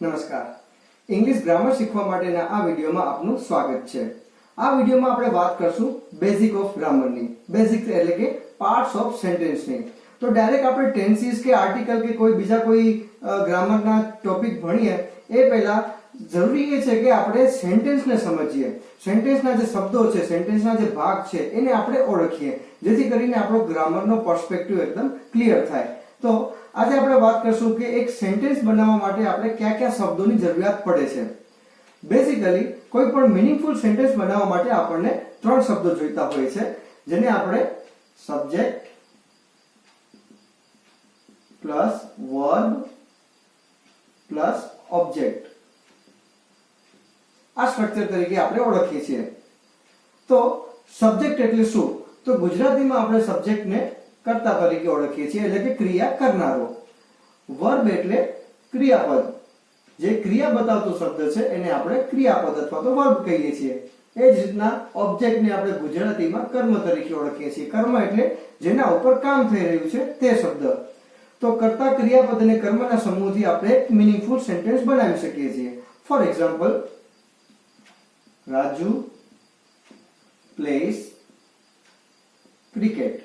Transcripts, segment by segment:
નમસ્કાર. English grammar શીખવા માટેના આ વિડીયોમાં આપનું સ્વાગત છે. આ વિડીયોમાં આપણે વાત કરશું બેઝિક ઓફ ગ્રામરની. બેઝિક એટલે કે પાર્ટ્સ ઓફ સેન્ટેન્સની. તો ડાયરેક્ટ આપણે ટેન્સીસ કે આર્ટિકલ કે કોઈ બીજા કોઈ ગ્રામરના ટોપિક ભણીએ એ પહેલા જરૂરી એ છે કે આપણે સેન્ટેન્સને સમજીએ. સેન્ટેન્સના જે શબ્દો છે, સેન્ટેન્સના જે ભાગ છે એને આપણે ઓળખીએ, જેથી કરીને આપણો ગ્રામરનો પર્સપેક્ટિવ એકદમ ક્લિયર થાય. તો આજે આપણે વાત કરશું કે એક સેન્ટેન્સ બનાવવા માટે આપણે કયા કયા શબ્દોની જરૂરિયાત પડે છે. બેઝિકલી કોઈ પણ મીનિંગફુલ સેન્ટેન્સ બનાવવા માટે આપણને 3 શબ્દો જોઈતા હોય છે, જેને આપણે subject plus verb plus object આ સ્ટ્રક્ચર તરીકે આપણે ઓળખીએ છીએ. તો સબ્જેક્ટ એટલે શું? તો ગુજરાતીમાં આપણે સબ્જેક્ટને કર્તા તરીકે ઓળખીએ છીએ, એટલે કે ક્રિયા કરનારો. વર્બ એટલે ક્રિયાપદ, જે ક્રિયા બતાવતો શબ્દ છે એને આપણે ક્રિયાપદ અથવા તો વર્બ કહીએ છીએ. એ જ રીતના ઓબ્જેક્ટને આપણે ગુજરાતીમાં કર્મ તરીકે ઓળખીએ છીએ. કર્મ એટલે જેના ઉપર કામ થઈ રહ્યું છે તે શબ્દ. તો કર્તા, ક્રિયાપદ અને કર્મના સમૂહથી આપણે એક મીનિંગફુલ સેન્ટેન્સ બનાવી શકીએ છીએ. For example, Raju plays cricket.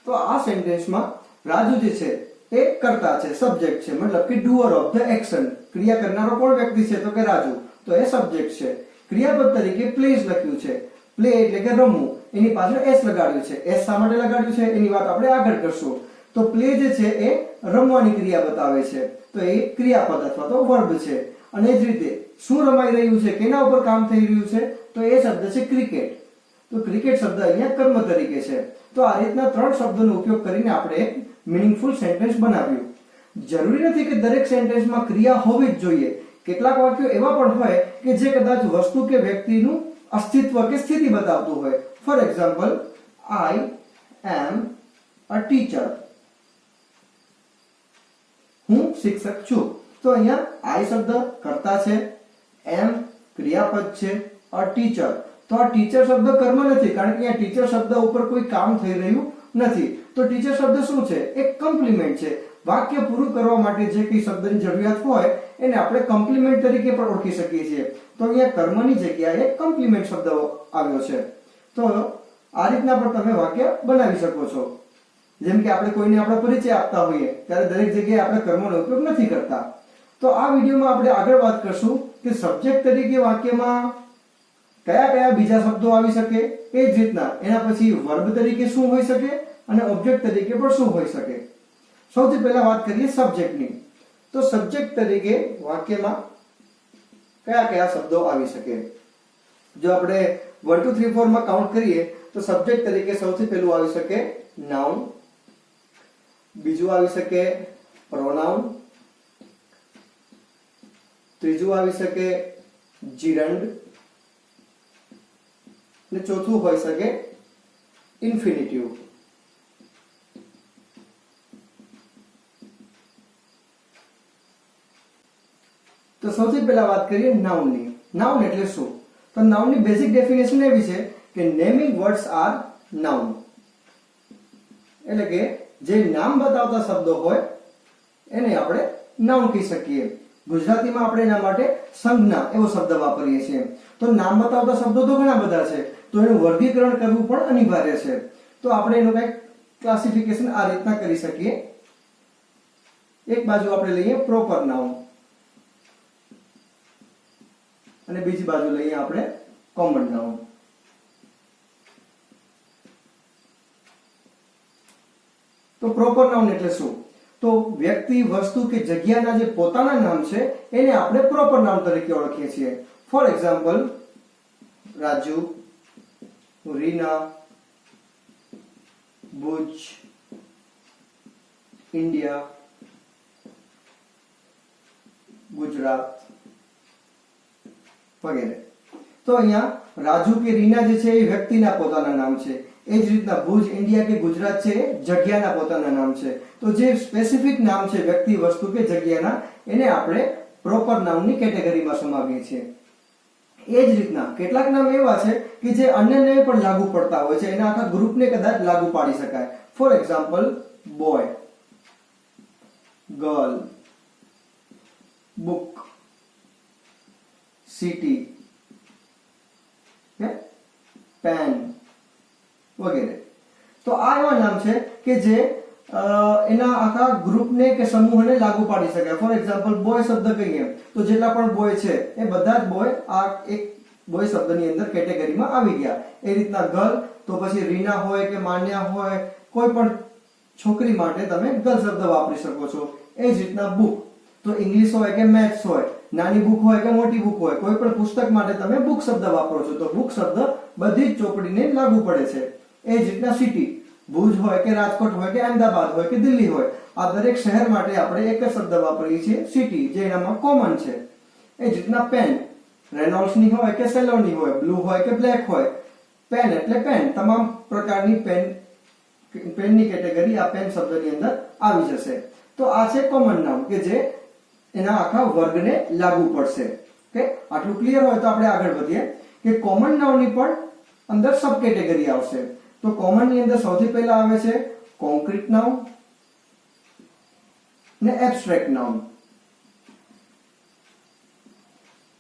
તો આ સેન્ટેન્સમાં રાજુ જે છે એ કર્તા છે, સબ્જેક્ટ છે, મતલબ કે ડુઅર ઓફ ધ એક્શન. ક્રિયા કરનારો કોણ વ્યક્તિ છે? તો કે રાજુ. તો એ સબ્જેક્ટ છે. ક્રિયાપદ તરીકે પ્લેઝ લખ્યું છે. પ્લે એટલે કે રમવું, એની પાછળ એસ લગાડ્યું છે. એસ શા માટે લગાડ્યું છે એની વાત આપણે આગળ કરશું. તો પ્લે જે છે એ રમવાની ક્રિયા બતાવે છે, તો એ ક્રિયાપદ અથવા તો વર્બ છે. અને જ રીતે શું રમાઈ રહ્યું છે, કેના ઉપર કામ થઈ રહ્યું છે? તો એ શબ્દ છે ક્રિકેટ. તો ક્રિકેટ શબ્દ અહીંયા કર્મ તરીકે છે. તો આ રીતના 3 શબ્દોનો ઉપયોગ કરીને આપણે એક મીનિંગફુલ સેન્ટેન્સ બનાવ્યું. જરૂરી નથી કે દરેક સેન્ટેન્સમાં ક્રિયા હોવી જ જોઈએ. કેટલાક વાક્યો એવા પણ હોય કે જે કદાચ વસ્તુ કે વ્યક્તિનું અસ્તિત્વ કે સ્થિતિ બતાવતું હોય. For example, I am a teacher. હું શિક્ષક છું. તો અહીંયા આઈ શબ્દ કર્તા છે, એમ ક્રિયાપદ છે, અ ટીચર. તો આ ટીચર શબ્દ કર્મ નથી, કારણ કે અહીંયા ટીચર શબ્દ ઉપર કોઈ કામ થઈ રહ્યું નથી. તો ટીચર શબ્દ શું છે? એક કોમ્પ્લિમેન્ટ છે. વાક્ય પૂરું કરવા માટે જે કઈ શબ્દની જરૂરિયાત હોય એને આપણે કોમ્પ્લિમેન્ટ તરીકે પણ ઓળખી શકીએ છીએ. તો અહીંયા કર્મની જગ્યાએ કોમ્પ્લિમેન્ટ શબ્દ આવ્યો છે. તો આ રીતના પણ તમે વાક્ય બનાવી શકો છો. જેમ કે આપણે કોઈને આપણો પરિચય આપતા હોઈએ ત્યારે દરેક જગ્યાએ આપણે કર્મનો ઉપયોગ નથી કરતા. તો આ વિડીયોમાં આપણે આગળ વાત કરશું કે સબ્જેક્ટ તરીકે વાક્યમાં કયા કયા બીજા શબ્દો આવી શકે, એ જ રીતના એના પછી વર્બ તરીકે શું હોઈ શકે અને ઓબ્જેક્ટ તરીકે પણ શું હોઈ શકે. સૌથી પહેલા વાત કરીએ સબ્જેક્ટની. તો સબ્જેક્ટ તરીકે વાક્યમાં કયા કયા શબ્દો આવી શકે? જો આપણે 1 2 3 4 માં કાઉન્ટ કરીએ તો સબ્જેક્ટ તરીકે સૌથી પહેલું આવી શકે નાઉન, બીજું આવી શકે પ્રોનાઉન, ત્રીજું આવી શકે જીરંડ, અને ચોથું હોઈ શકે ઇન્ફિનિટિવ. તો સૌથી પહેલા વાત કરીએ નાઉનની. નાઉન એટલે શું? તો નાઉનની બેઝિક ડેફિનેશન એવી છે કે નેમિંગ વર્ડ્સ આર નાઉન. એટલે કે જે નામ બતાવતા શબ્દો હોય એને આપણે નાઉન કહી શકીએ. ગુજરાતીમાં આપણે એના માટે સંજ્ઞા એવો શબ્દ વાપરીએ છીએ. તો નામ બતાવતા શબ્દો તો ઘણા બધા છે, તો એનું વર્ગીકરણ કરવું પણ અનિવાર્ય છે. તો આપણે એનું કંઈક ક્લાસિફિકેશન આ રીતના કરી શકીએ. એક બાજુ આપણે લઈએ પ્રોપર નાઉન અને બીજી બાજુ લઈએ આપણે કોમન નાઉન. તો પ્રોપર નાઉન એટલે શું? તો વ્યક્તિ, વસ્તુ કે જગ્યાના જે પોતાના નામ છે એને આપણે પ્રોપર નાઉન તરીકે ઓળખીએ છીએ. For example, Raju, Rina, Bhuj, India, Gujarat વગેરે. તો અહીંયા રાજુ કે રીના જે છે એ વ્યક્તિના પોતાના નામ છે. એ જ રીતના ભુજ, ઇન્ડિયા કે ગુજરાત છે એ જગ્યાના પોતાના નામ છે. તો જે સ્પેસિફિક નામ છે વ્યક્તિ, વસ્તુ કે જગ્યાના, એને આપણે પ્રોપર નાઉનની કેટેગરીમાં સમાવીએ છીએ. એ જ રીતના કેટલાક નામ એવા છે કે જે અન્યને પણ લાગુ પડતા હોય છે, એના આખા ગ્રુપને કદાચ લાગુ પાડી શકાય. For example, boy, girl, book, city, pen વગેરે. તો આ એવા નામ છે કે જે એના આખા ગ્રુપને કે સમૂહને લાગુ પાડી શકાય. ફોર એક્ઝામ્પલ બોય શબ્દ કહીએ તો જેટલા પણ બોય છે એ બધા જ બોય આ એક બોય શબ્દની અંદર કેટેગરીમાં આવી ગયા. એ રીતના ગર્લ તો પછી રીના હોય કે માન્યા હોય, કોઈ પણ છોકરી માટે તમે ગર્લ શબ્દ વાપરી શકો છો. એ જ રીતના બુક તો ઇંગ્લિશ હોય કે મેથ્સ હોય, નાની બુક હોય કે મોટી બુક હોય, કોઈ પણ પુસ્તક માટે તમે બુક શબ્દ વાપરો છો તો બુક શબ્દ બધી જ ચોપડીને લાગુ પડે છે. એ જ રીતના સિટી, ભુજ હોય કે રાજકોટ હોય કે અમદાવાદ હોય કે દિલ્હી હોય, આ દરેક શહેર માટે આપણે એક જ શબ્દ વાપરીએ છીએ સિટી, જે એનામાં કોમન છે. એ જ રીતના પેન, રેનોલ્ડ્સની હોય કે સેલોની હોય, બ્લુ હોય કે બ્લેક હોય, પેન એટલે પેન, તમામ પ્રકારની પેનની કેટેગરી આ પેન શબ્દની અંદર આવી જશે. તો આ છે કોમન નાઉન કે જે એના આખા વર્ગને લાગુ પડશે. ઓકે, આટલું ક્લિયર હોય તો આપણે આગળ વધીએ કે કોમન નાઉનની પણ અંદર સબ કેટેગરી આવશે. તો કોમન ની અંદર સૌથી પહેલા આવે છે કોન્ક્રીટ નાઉન ને એબ્સ્ટ્રેક્ટ નાઉન.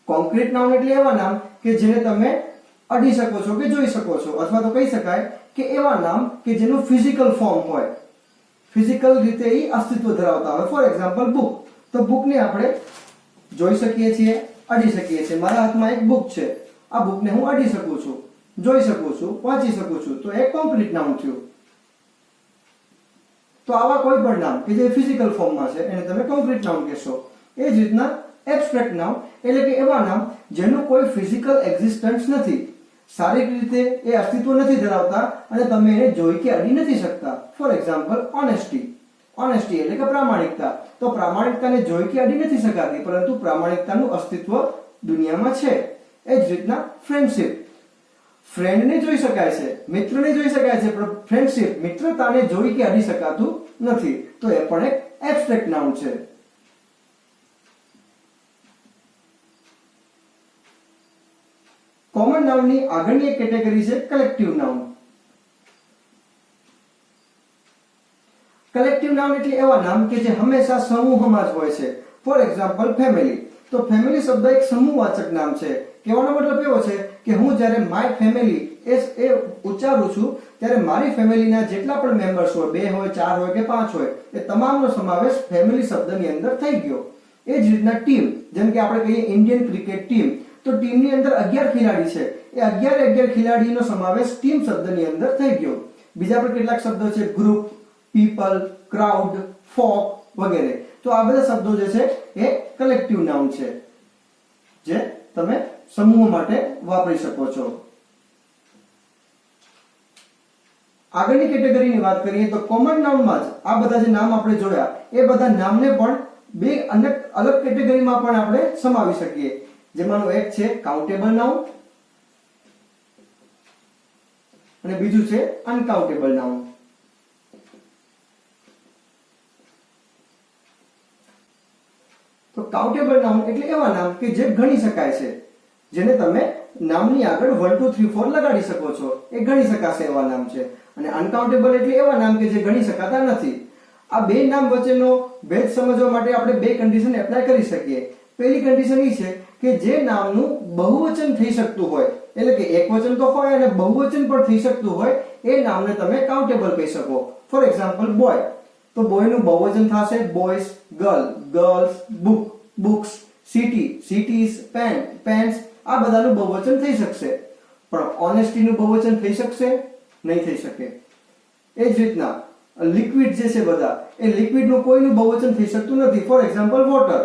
કોન્ક્રીટ નાઉન એટલે એવા નામ કે જેને તમે અડી શકો છો કે જોઈ શકો છો, અથવા તો કહી શકાય કે એવા નામ કે જેનું ફિઝિકલ ફોર્મ હોય, ફિઝિકલ રીતે એ અસ્તિત્વ ધરાવતા હોય. ફોર એક્ઝામ્પલ બુક, તો બુકને આપણે જોઈ શકીએ છીએ, અડી શકીએ છીએ. મારા હાથમાં એક બુક છે, આ બુકને હું અડી શકું છું, જોઈ શકું છું, વાંચી શકું છું, તો એ કોન્ક્રીટ નાઉન થયું. તો આવા કોઈ પણ નામ કે જે ફિઝિકલ ફોર્મમાં છે એને તમે કોન્ક્રીટ નાઉન કહેશો. એ જ રીતના એબ્સ્ટ્રેક્ટ નાઉન એટલે કે એવા નામ જેનું કોઈ ફિઝિકલ એક્ઝિસ્ટન્સ નથી, શારીરિક રીતે એ અસ્તિત્વ નથી ધરાવતા અને તમે એને જોઈ કે અડી નથી શકતા. ફોર એક્ઝામ્પલ ઓનેસ્ટી, ઓનેસ્ટી એટલે કે પ્રામાણિકતા, તો પ્રામાણિકતાને જોઈ કે અડી નથી શકાતી, પરંતુ પ્રામાણિકતાનું અસ્તિત્વ દુનિયામાં છે. એ જ રીતના ફ્રેન્ડશિપ, ફ્રેન્ડને જોઈ શકાય છે, મિત્રને જોઈ શકાય છે, પણ ફ્રેન્ડશિપ, મિત્રતાને જોઈ કે અડી શકાતું નથી, તો એ પણ એક એબ્સ્ટ્રેક્ટ નાઉન છે. કોમન નાઉનની આગળની એક કેટેગરી છે કલેક્ટિવ નાઉન. કલેક્ટિવ નાઉન એટલે એવા નામ કે જે હંમેશા સમૂહમાં જ હોય છે. ફોર એક્ઝામ્પલ ફેમિલી, તો ફેમિલી શબ્દ એક સમૂહવાચક નામ છે. કહેવાનો મતલબ એવો છે કે હું જ્યારે માય ફેમિલી એ ઉચ્ચારું છું ત્યારે મારી ફેમિલીના જેટલા પણ મેમ્બર્સ હોય, 2 હોય, 4 હોય કે 5 હોય, એ તમામનો સમાવેશ ફેમિલી શબ્દની અંદર થઈ ગયો. એ જ રીતના ટીમ, જેમ કે આપણે કહીએ ઇન્ડિયન ક્રિકેટ ટીમ, તો ટીમની અંદર 11 ખેલાડી છે, એ 11 ખેલાડીનો સમાવેશ ટીમ શબ્દની અંદર થઈ ગયો. બીજા પણ કેટલાક શબ્દો છે, ગ્રુપ, પીપલ, ક્રાઉડ, ફોક વગેરે. તો આ બધા શબ્દો જે છે એ કલેક્ટિવ નાઉન છે, જે તમે સમૂહ માટે વાપરી શકો છો. આગળની કેટેગરીની વાત કરીએ તો કોમન નાઉનમાં જ આ બધા જે નામ આપણે જોયા એ બધા નામને પણ બે અલગ કેટેગરીમાં પણ આપણે સમાવી શકીએ. જેમાંનું એક છે કાઉન્ટેબલ નાઉન અને બીજું છે અનકાઉન્ટેબલ નાઉન. તો કાઉન્ટેબલ નાઉન એટલે એવા નામ કે જે ગણી શકાય છે, જેને તમે નામની આગળ 1 2 3 4 લગાડી શકો છો, એ ગણી શકાશે એવા નામ છે. અને અનકાઉન્ટેબલ એટલે એવા નામ કે જે ગણી શકાતા નથી. આ બે નામ વચ્ચેનો ભેદ સમજવા માટે આપણે બે કન્ડિશન એપ્લાય કરી શકીએ. પહેલી કન્ડિશન એ છે કે જે નામનું બહુવચન થઈ શકતું હોય, એટલે કે એકવચન તો હોય અને બહુવચન પણ થઈ શકતું હોય, એ નામને તમે કાઉન્ટેબલ કહી શકો. ફોર એક્ઝામ્પલ બોય, તો બોયનું બહુવચન થશે boys, girl, girls, book, books, city, cities, pen, pens. આ બધાનું બહુવચન થઈ શકશે, પણ ઓનેસ્ટીનું બહુવચન થઈ શકશે નહીં, થઈ શકે. એ જ રીતના લિક્વિડ જે છે બધા, એ લિક્વિડનું કોઈનું બહુવચન થઈ શકતું નથી. ફોર એક્ઝામ્પલ વોટર,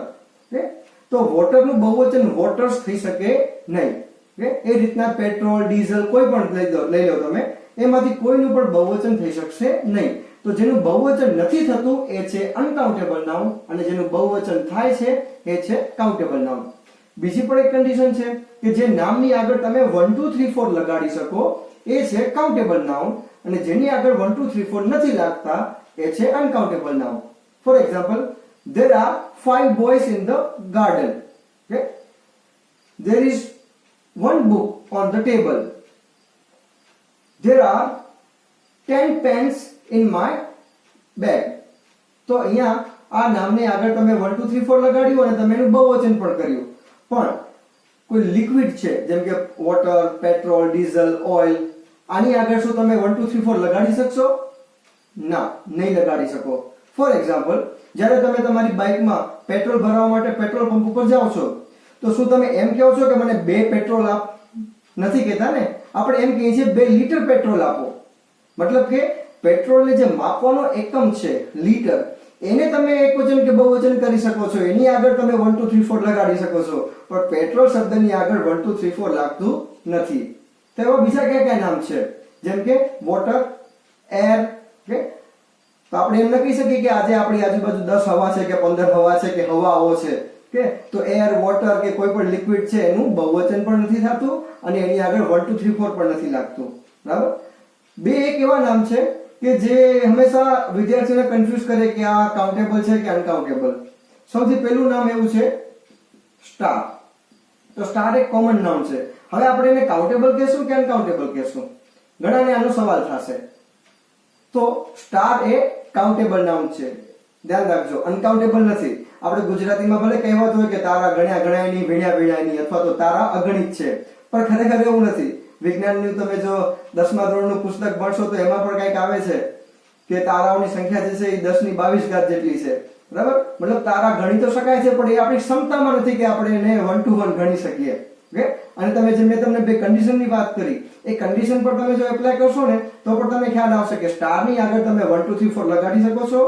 તો વોટરનું બહુવચન વોટર્સ થઈ શકે નહીં. એ રીતના પેટ્રોલ, ડીઝલ કોઈ પણ લઈ લો તમે, એમાંથી કોઈનું પણ બહુવચન થઈ શકશે નહીં. તો જેનું બહુવચન નથી થતું એ છે અનકાઉન્ટેબલ નાઉન, અને જેનું બહુવચન થાય છે એ છે કાઉન્ટેબલ નાઉન. બીજી પણ એક કન્ડિશન છે કે જે નામની આગળ તમે 1 2 3 4 લગાડી શકો, એ છે કાઉન્ટેબલ નાઉન, અને જેની આગળ 1 2 3 4 નથી લાગતા એ છે uncountable noun. For example, there are 5 boys in the garden. Okay, there is one book on the table, there are 10 pens in my bag. તો અહીંયા આ નામને આગળ તમે 1 2 3 4 લગાડ્યું અને તમે એનું બહુવચન પણ કર્યું, પણ કોઈ લિક્વિડ છે જેમ કે વોટર, પેટ્રોલ, ડીઝલ, ઓઇલ, આની આગળ શું તમે 1 2 3 4 લગાડી શકશો? ના, નહીં લગાડી શકો. ફોર એક્ઝામ્પલ, જ્યારે તમે તમારી બાઇકમાં પેટ્રોલ ભરવા માટે પેટ્રોલ પંપ ઉપર જાઓ છો, તો શું તમે એમ કહો છો કે મને 2 પેટ્રોલ આપ? નથી કહેતા ને. આપણે એમ કહીએ છીએ 2 લીટર પેટ્રોલ આપો. મતલબ કે પેટ્રોલને જે માપવાનો એકમ છે લીટર, એને તમે એકવચન કે બહુવચન કરી શકો છો. એની આગળ તમે 1 2 3 4 લગાડી શકો છો, પણ પેટ્રોલ શબ્દની આગળ 1 2 3 4 લાગતું નથી. તો એવા બીજા કયા કયા નામ છે? જેમ કે વોટર, એર, કે તો આપણે એમ ન કહી શકીએ કે આજે આપણી આજુબાજુ 10 હવા છે કે 15 હવા છે કે હવાઓ છે, કે તો એર, વોટર કે કોઈ પણ લિક્વિડ છે એનું બહુવચન પણ નથી થતું અને એની આગળ 1 2 3 4 પણ નથી લાગતું. બરાબર. બે એક એવા નામ છે કે જે હંમેશા વિદ્યાર્થીઓને કન્ફ્યુઝ કરે કે આ કાઉન્ટેબલ છે કે અનકાઉન્ટેબલ. સૌથી પહેલું નામ એવું છે સ્ટાર. તો સ્ટાર એક કોમન નામ છે. હવે આપણે એને કાઉન્ટેબલ કહેશું કે અનકાઉન્ટેબલ કહેશું? ઘણાને આનો સવાલ થશે. તો સ્ટાર એ કાઉન્ટેબલ નામ છે, ધ્યાન રાખજો, અનકાઉન્ટેબલ નથી. આપણે ગુજરાતીમાં ભલે કહેવત હોય કે તારા ગણ્યા ગણાય નહીં, વીણ્યા વીણાય નહીં, અથવા તો તારા અગણિત છે, પણ ખરેખર એવું નથી. વિજ્ઞાનનું તમે જો 10મા ધોરણનું પુસ્તક ભણશો તો એમાં પણ કંઈક આવે છે કે તારાઓની સંખ્યા જે છે એ 10 ની 22 ઘાત જેટલી છે. બરાબર. મતલબ તારા ગણી તો શકાય છે, પણ એ આપણી ક્ષમતામાં નથી કે આપણે એને 1 to 1 ગણી શકીએ. ઓકે. અને તમે જે મેં તમને બે કન્ડિશનની વાત કરી, એ કન્ડિશન પર તમે જો એપ્લાય કરશો ને તો પણ તમને ખ્યાલ આવશે કે સ્ટારની આગળ તમે 1 2 3 4 લગાડી શકો છો.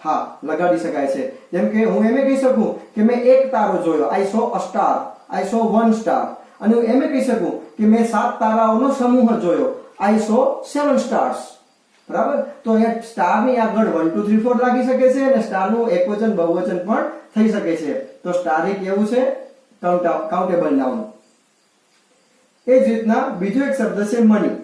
હા, લગાડી શકાય છે. જેમ કે હું એમ કહી શકું કે મેં એક તારો જોયો, આઈ સો અ સ્ટાર, આઈ સો 1 સ્ટાર. અને હું એમ કહી શકું કે મેં 7 તારાઓનો સમૂહ જોયો, આઈ સો 7 સ્ટાર્સ. બરાબર. તો અહીંયા સ્ટારની આગળ 1 2 3 4 લાગી શકે છે અને સ્ટારનું એકવચન બહુવચન પણ થઈ શકે છે. તો સ્ટાર એક એવું છે કાઉન્ટેબલ નાઉન. એ જ રીતના બીજો એક શબ્દ છે મની.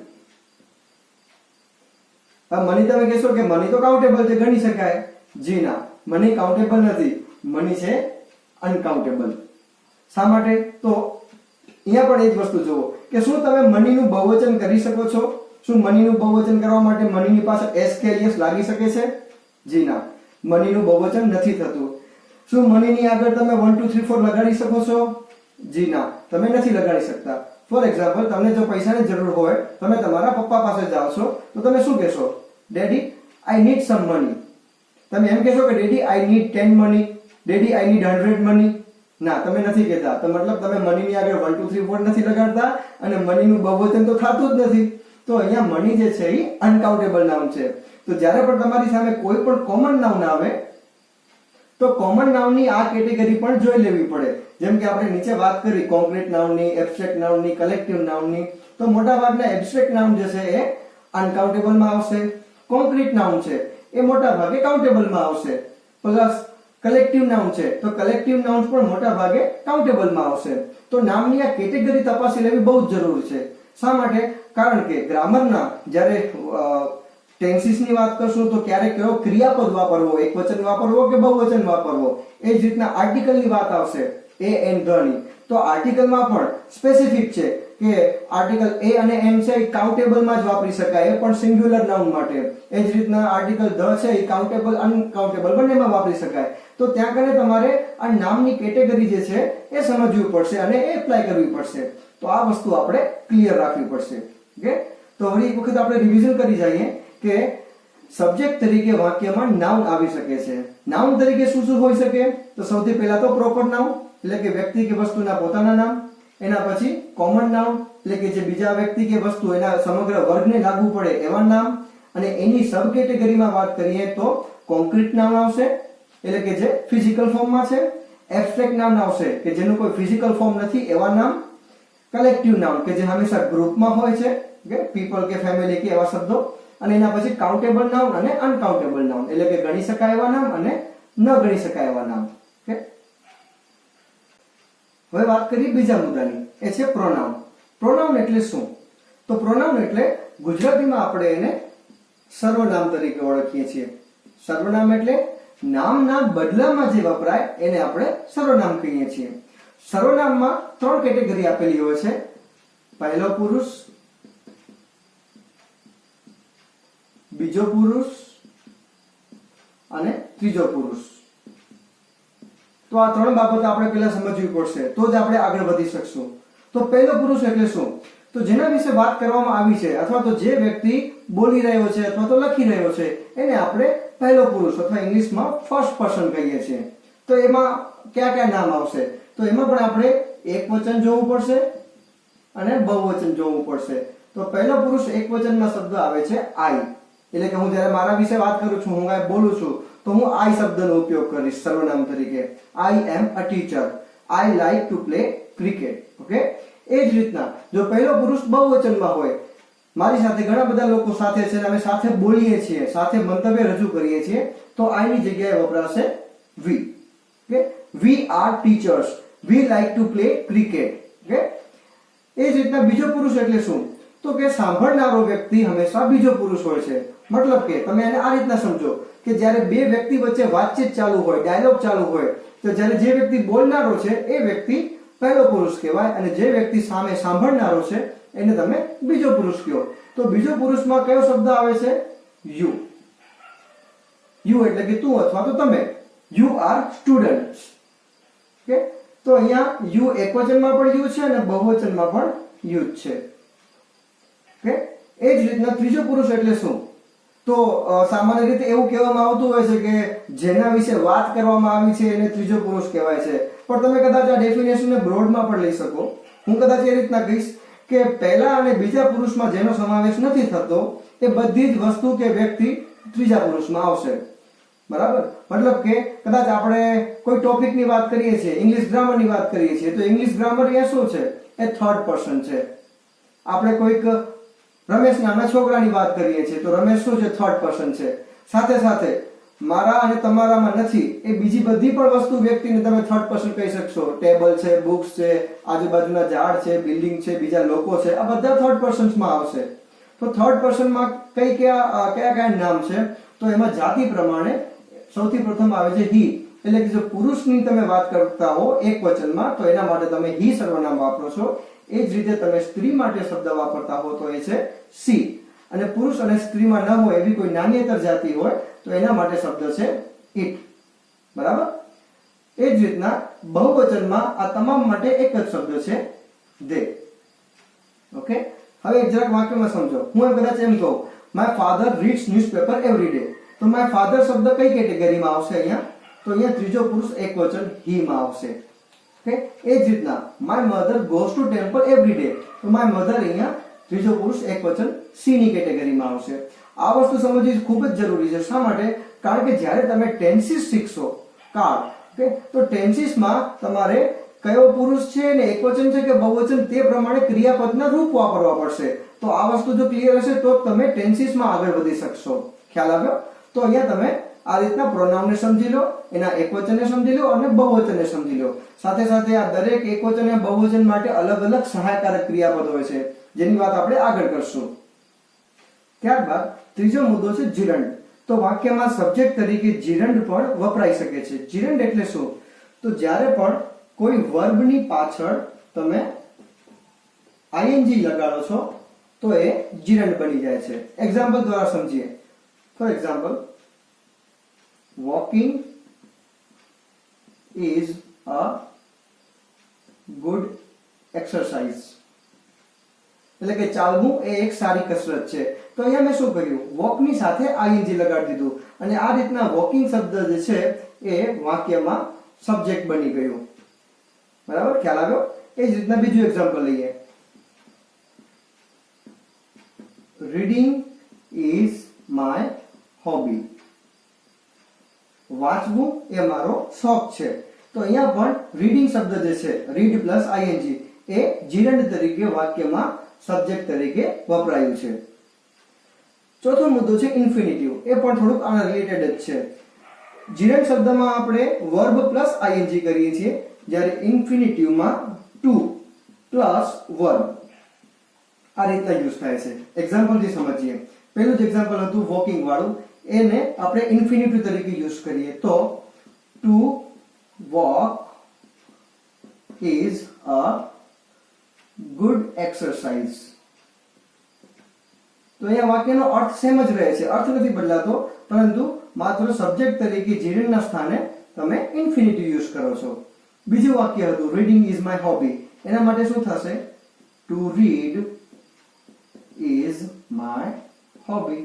હવે મની તમે કહેશો કે મની તો કાઉન્ટેબલ છે, ગણી શકાય. જી ના, મની કાઉન્ટેબલ નથી, મની છે અનકાઉન્ટેબલ. શા માટે? તો અહીંયા પણ એ જ વસ્તુ જુઓ કે શું તમે મનીનું બહુવચન કરી શકો છો? શું મનીનું બહુવચન કરવા માટે મનીની પાસે એસ કે એસ લાગી શકે છે? જી ના, મનીનું બહુવચન નથી થતું. શું મનીની આગળ તમે 1 2 3 4 લગાડી શકો છો? જી ના, તમે નથી લગાડી શકતા. ફોર એક્ઝામ્પલ, તમને જો પૈસાની જરૂર હોય, તમે તમારા પપ્પા પાસે જાઓ છો, તો તમે શું કહેશો? Daddy, I need some money. તમે એમ કહેશો કે daddy I need 10 money, daddy I need 100 money? ના, તમે નથી કહેતા. તો મતલબ તમે મનીની આગળ 1 2 3 4 નથી લગાડતા અને મનીનું બહુવચન તો થતું જ નથી. તો અહીંયા મની જે છે એ અનકાઉન્ટેબલ નાઉન છે. તો જ્યારે પણ તમારી સામે કોઈ પણ કોમન નાઉન આવે તો કોમન નાઉનની આ કેટેગરી પણ જોઈ લેવી પડે. જેમ કે આપણે નીચે વાત કરી કોન્ક્રીટ નાઉનની, એબ્સ્ટ્રેક્ટ નાઉનની, કલેક્ટિવ નાઉનની, તો મોટાભાગના એબ્સ્ટ્રેક્ટ નાઉન જે છે એ અનકાઉન્ટેબલમાં આવશે. કોન્ક્રીટ નાઉન છે એ મોટા ભાગે કાઉન્ટેબલમાં આવશે. પ્લસ કલેક્ટિવ નાઉન છે તો કલેક્ટિવ નાઉન્સ પણ મોટા ભાગે કાઉન્ટેબલમાં આવશે. તો નામની આ કેટેગરી તપાસી લેવી બહુ જ જરૂરી છે. શા માટે? કારણ કે ગ્રામરના જ્યારે ટેન્સીસની વાત કરશું તો ક્યારે કયો ક્રિયાપદ વાપરવો, એકવચન વાપરવો કે બહુવચન વાપરવો, એ જ રીતના આર્ટિકલની વાત આવશે, એ એન્ડ ધ ની. તો આર્ટિકલમાં પણ સ્પેસિફિક છે કે આર્ટિકલ એ અને એમ છે એ કાઉન્ટેબલમાં જ વાપરી શકાય, એ પણ સિંગ્યુલર નાઉન માટે. એ જ રીતના આર્ટિકલ ધ છે એ કાઉન્ટેબલ અનકાઉન્ટેબલ બંનેમાં વાપરી શકાય. તો ત્યાં કરીને તમારે આ નામની કેટેગરી જે છે એ સમજવી પડશે અને એ એપ્લાય કરવી પડશે. તો આ વસ્તુ આપણે ક્લિયર રાખવી પડશે. ઓકે. તો હવે એક વખત આપણે રિવિઝન કરી જઈએ કે સબ્જેક્ટ તરીકે વાક્યમાં નાઉન આવી શકે છે. નાઉન તરીકે શું શું હોઈ શકે? તો સૌથી પહેલા તો પ્રોપર નાઉન એટલે કે વ્યક્તિ કે વસ્તુના પોતાના નામ. એના પછી કોમન નાઉન એટલે કે જે બીજા વ્યક્તિ કે વસ્તુ એના સમગ્ર વર્ગને લાગુ પડે એવા નામ. અને એની સબ કેટેગરીમાં વાત કરીએ તો કોન્ક્રીટ નાઉન આવશે એટલે કે જે ફિઝિકલ ફોર્મમાં છે. એબ્સ્ટ્રેક્ટ નાઉન આવશે કે જેનું કોઈ ફિઝિકલ ફોર્મ નથી એવા નામ. કલેક્ટિવ નાઉન કે જે હંમેશા ગ્રુપમાં હોય છે, કે પીપલ કે ફેમિલી કે એવા શબ્દો. અને એના પછી કાઉન્ટેબલ નાઉન અને અનકાઉન્ટેબલ નાઉન એટલે કે ગણી શકાય એવા નામ અને ન ગણી શકાય એવા નામ. ઓકે. હવે વાત કરીએ બીજા મુદ્દાની, એ છે પ્રોનાઉન. પ્રોનાઉન એટલે શું? તો પ્રોનાઉન એટલે ગુજરાતીમાં આપણે એને સર્વનામ તરીકે ઓળખીએ છીએ. સર્વનામ એટલે નામના બદલામાં જે વપરાય એને આપણે સર્વનામ કહીએ છીએ. સર્વનામમાં 3 કેટેગરી આપેલી હોય છે. પહેલો પુરુષ, બીજો પુરુષ અને ત્રીજો પુરુષ. તો આ ત્રણ બાબતો આપણે પહેલા સમજવી પડશે, તો જ આપણે આગળ વધી શકશું. તો પહેલો પુરુષ એટલે શું? તો જેના વિશે વાત કરવામાં આવી છે અથવા તો જે વ્યક્તિ બોલી રહ્યો છે અથવા તો લખી રહ્યો છે એને આપણે પહેલો પુરુષ અથવા ઇંગ્લિશમાં ફર્સ્ટ પર્સન કહીએ છીએ. તો એમાં કયા કયા નામ આવશે? તો એમાં પણ આપણે એકવચન જોવું પડશે અને બહુવચન જોવું પડશે. તો પહેલો પુરુષ એકવચનમાં શબ્દ આવે છે આઈ, એટલે કે હું જ્યારે મારા વિશે વાત કરું છું, હું કાંઈ બોલું છું તો હું આઈ શબ્દનો ઉપયોગ કરીશ સર્વનામ તરીકે. I am a teacher, I like to play cricket. Okay, એ જ રીતના જો પહેલો પુરુષ બહુવચનમાં હોય, મારી સાથે ઘણા બધા લોકો સાથે છે અને અમે સાથે બોલીએ છીએ, સાથે મંતવ્ય રજૂ કરીએ છીએ, તો આઈ ની જગ્યાએ વપરાશે we. Okay, we are teachers, we like to play cricket. Okay, એ જ રીતના બીજો પુરુષ એટલે શું? તો કે સાંભળનારો વ્યક્તિ હંમેશા બીજો પુરુષ હોય છે. મતલબ કે તમે એને આ રીતના સમજો કે જ્યારે બે વ્યક્તિ વચ્ચે વાતચીત ચાલુ હોય, ડાયલોગ ચાલુ હોય, તો જ્યારે જે વ્યક્તિ બોલનારો છે એ વ્યક્તિ પહેલો પુરુષ કહેવાય અને જે વ્યક્તિ સામે સાંભળનારો છે એને તમે બીજો પુરુષ કહો. તો બીજો પુરુષમાં કયો શબ્દ આવે છે? યુ. યુ એટલે કે તું અથવા તો તમે. You are students. ઓકે, તો અહીંયા યુ એકવચનમાં પણ યુ છે અને બહુવચનમાં પણ યુ જ છે. ઓકે, એ જ રીતના ત્રીજો પુરુષ એટલે શું? તો સામાન્ય રીતે એવું કહેવામાં આવતું હોય છે કે જેના વિશે વાત કરવામાં આવી છે એને ત્રીજો પુરુષ કહેવાય છે. પણ તમે કદાચ આ ડેફિનેશનને બ્રોડમાં પણ લઈ શકો. હું કદાચ એ રીતના કહીશ કે પહેલા અને બીજા પુરુષમાં જેનો સમાવેશ નથી થતો એ બધી જ વસ્તુ કે વ્યક્તિ ત્રીજા પુરુષમાં આવશે. બરાબર? મતલબ કે કદાચ આપણે કોઈ ટોપિકની વાત કરીએ છીએ, ઇંગ્લિશ ગ્રામરની વાત કરીએ છીએ, તો ઇંગ્લિશ ગ્રામર એ શું છે? એ થર્ડ પર્સન છે. આપણે કોઈક રમેશ નામના છોકરાની વાત કરીએ છીએ તો રમેશ શું છે? થર્ડ પર્સન છે. સાથે સાથે મારા અને તમારામાં નથી એ બીજી બધી પણ વસ્તુ વ્યક્તિને તમે થર્ડ પર્સન કહી શકશો. ટેબલ છે, બુક્સ છે, આજુબાજુના ઝાડ છે, બિલ્ડિંગ છે, બીજા લોકો છે, આ બધા થર્ડ પર્સન્સમાં આવશે. તો થર્ડ પર્સનમાં કયા નામ છે? તો એમાં જાતિ પ્રમાણે સૌથી પ્રથમ આવે છે હી. એટલે કે જો પુરુષની તમે વાત કરતા હો એક વચનમાં તો એના માટે તમે હી સર્વનામ વાપરો છો. એ જ રીતે તમે સ્ત્રી માટે શબ્દ વાપરતા હો તો એ છે સી. અને પુરુષ અને સ્ત્રીમાં ન હોય એવી કોઈ નાન્યતર જાતિ હોય તો એના માટે શબ્દ છે ઇટ. બરાબર? એ જ રીતના બહુવચનમાં આ તમામ માટે એક જ શબ્દ છે ધે. ઓકે, હવે એક જરાક વાક્યમાં સમજો. હું કદાચ એમ કહું my father reads newspaper every day, તો માય ફાધર શબ્દ કઈ કેટેગરીમાં આવશે અહીંયા? તો અહીંયા ત્રીજો પુરુષ એકવચન હી માં આવશે. ઓકે, એ જ રીતના my mother goes to temple every day, તો માય મધર અહીંયા ત્રીજો પુરુષ એકવચન સી ની કેટેગરીમાં આવશે. આ વસ્તુ સમજવી ખૂબ જ જરૂરી છે. શા માટે? કારણ કે જ્યારે તમે ટેન્સીસ શીખશો કાળ, ઓકે, તો ટેન્સીસમાં તમારે કયો પુરુષ છે ને એકવચન છે કે બહુવચન તે પ્રમાણે ક્રિયાપદના રૂપ વાપરવા પડશે. તો આ વસ્તુ જો ક્લિયર હશે તો તમે ટેન્સીસમાં આગળ વધી શકશો. ખ્યાલ આવ્યો? તો અહીંયા તમે આ રીતના પ્રોનાઉનને સમજી લો, એના એકવચનને સમજી લો અને બહુવચનને સમજી લો. સાથે સાથે આ દરેક એકવચન અને બહુવચન માટે અલગ અલગ સહાયકારક ક્રિયાપદ હોય છે જેની વાત આપણે આગળ કરશું. ત્યારબાદ ત્રીજો મુદ્દો છે જીરંડ. તો વાક્યમાં સબ્જેક્ટ તરીકે જીરંડ પણ વપરાઈ શકે છે. જીરંડ એટલે શું? તો જ્યારે પણ કોઈ વર્બની પાછળ તમે આઈએનજી લગાડો છો તો એ જીરંડ બની જાય છે. એક્ઝામ્પલ દ્વારા સમજીએ. For example, walking is a good exercise. એટલે કે ચાલવું એ એક સારી કસરત છે. તો અહીંયા મેં શું કર્યું? વોક ની સાથે આઈએનજી લગાડી દીધું અને આ રીતના વોકિંગ શબ્દ જે છે એ વાક્યમાં સબ્જેક્ટ બની ગયું. બરાબર? ખ્યાલ આવ્યો? એ જ રીતના બીજું એક્ઝામ્પલ લઈએ. Reading is my hobby. વાંચવું એ મારો શોખ છે. તો અહીંયા પણ રીડિંગ શબ્દ જે છે રીડ પ્લસ આઈએનજી એ જીરંડ તરીકે વાક્યમાં સબ્જેક્ટ તરીકે વપરાયું છે. ચોથો મુદ્દો છે ઇન્ફિનિટિવ. એ પણ થોડુંક આના રિલેટેડ જ છે. જીરંડ શબ્દમાં આપણે વર્બ પ્લસ આઈએનજી કરીએ છીએ, જ્યારે ઇન્ફિનિટિવમાં ટુ પ્લસ વર્બ આ રીતના યુઝ થાય છે. એક્ઝામ્પલથી સમજીએ. પહેલું જ એક્ઝામ્પલ હતું વોકિંગ વાળું, એને આપણે ઇન્ફિનિટિવ તરીકે યુઝ કરીએ તો two walk is a good exercise. તો અહીંયા વાક્યનો અર્થ સેમ જ રહે છે, અર્થ નથી બદલાતો, પરંતુ માત્ર સબ્જેક્ટ તરીકે જીરંડના સ્થાને તમે ઇન્ફિનિટિવ યુઝ કરો કરો છો. બીજું વાક્ય હતું રીડિંગ ઇઝ માય હોબી. એના માટે શું થશે? To read is my hobby.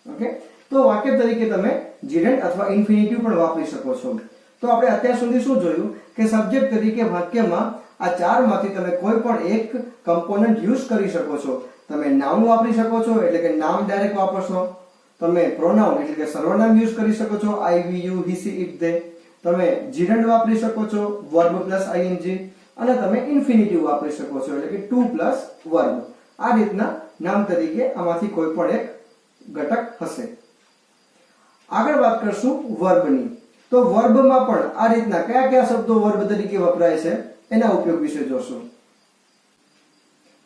Okay, તો વાક્ય તરીકે તમે જીરેન્ડ અથવા ઇન્ફિનિટિવ પણ વાપરી શકો છો. તો આપણે અત્યાર સુધી શું જોયું કે સબ્જેક્ટ તરીકે વાક્યમાં આ ચારમાંથી તમે કોઈ પણ એક કમ્પોનન્ટ યુઝ કરી શકો છો. તમે નાઉન વાપરી શકો છો એટલે કે નામ ડાયરેક્ટ વાપરશો. તમે પ્રોનાઉન એટલે કે સર્વનામ યુઝ કરી શકો છો, I, we, you, he, she, it, they. તમે જીરેન્ડ વાપરી શકો છો, વર્બ પ્લસ આઈએનજી, અને તમે ઇન્ફિનિટિવ વાપરી શકો છો એટલે કે ટુ પ્લસ વર્બ. આ રીતના નામ તરીકે આમાંથી કોઈ પણ એક ઘટક હશે. આગળ વાત કરશું વર્બની. તો વર્બમાં પણ આ રીતના કયા કયા શબ્દો વર્બ તરીકે વપરાય છે એના ઉપયોગ વિશે જોશું.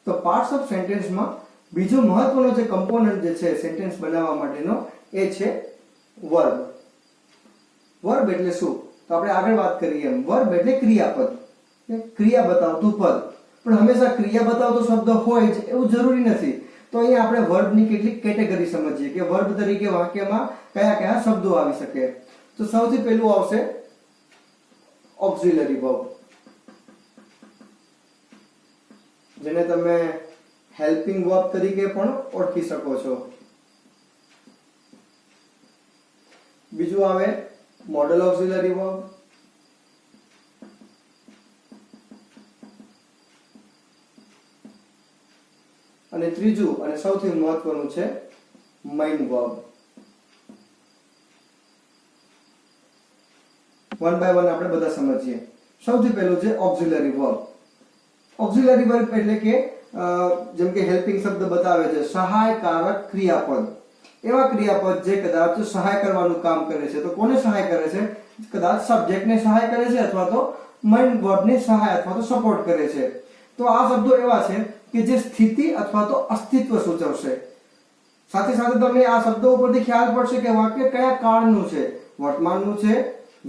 તો પાર્ટ્સ ઓફ સેન્ટેન્સમાં બીજો મહત્વનો જે કમ્પોનન્ટ જે છે સેન્ટેન્સ બનાવવા માટેનો એ છે વર્બ. વર્બ એટલે શું? તો આપણે આગળ વાત કરીએ એમ વર્બ એટલે ક્રિયાપદ, ક્રિયા બતાવતું પદ. પણ હંમેશા ક્રિયા બતાવતો શબ્દ હોય જ એવું જરૂરી નથી. તો અહીંયા આપણે વર્બની કેટલીક કેટેગરી સમજીએ કે વર્બ તરીકે વાક્યમાં કયા કયા શબ્દો આવી શકે. તો સૌથી પહેલું આવશે ઓક્ઝિલરી વર્બ, જેને તમે હેલ્પિંગ વર્બ તરીકે પણ ઓળખી શકો છો. બીજું આવે મોડલ ઓક્ઝિલરી વર્બ, અને ત્રીજું અને સૌથી મહત્વનું છે main verb. One by one આપણે બધા સમજીએ. સૌથી પહેલું છે ઓક્ઝિલરી વર્બ. ઓક્ઝિલરી વર્બ એટલે કે જેમ કે હેલ્પિંગ શબ્દ બતાવે છે સહાયકારક ક્રિયાપદ. એવા ક્રિયાપદ જે કદાચ સહાય કરવાનું કામ કરે છે. તો કોને સહાય કરે છે? કદાચ સબ્જેક્ટને સહાય કરે છે અથવા તો મેઇન વર્બને સહાય અથવા તો સપોર્ટ કરે છે. તો આ શબ્દો એવા છે કે જે સ્થિતિ અથવા તો અસ્તિત્વ સૂચવશે. સાથે સાથે તમને આ શબ્દો ઉપરથી ખ્યાલ પડશે કે વાક્ય કયા કાળનું છે, વર્તમાનનું છે,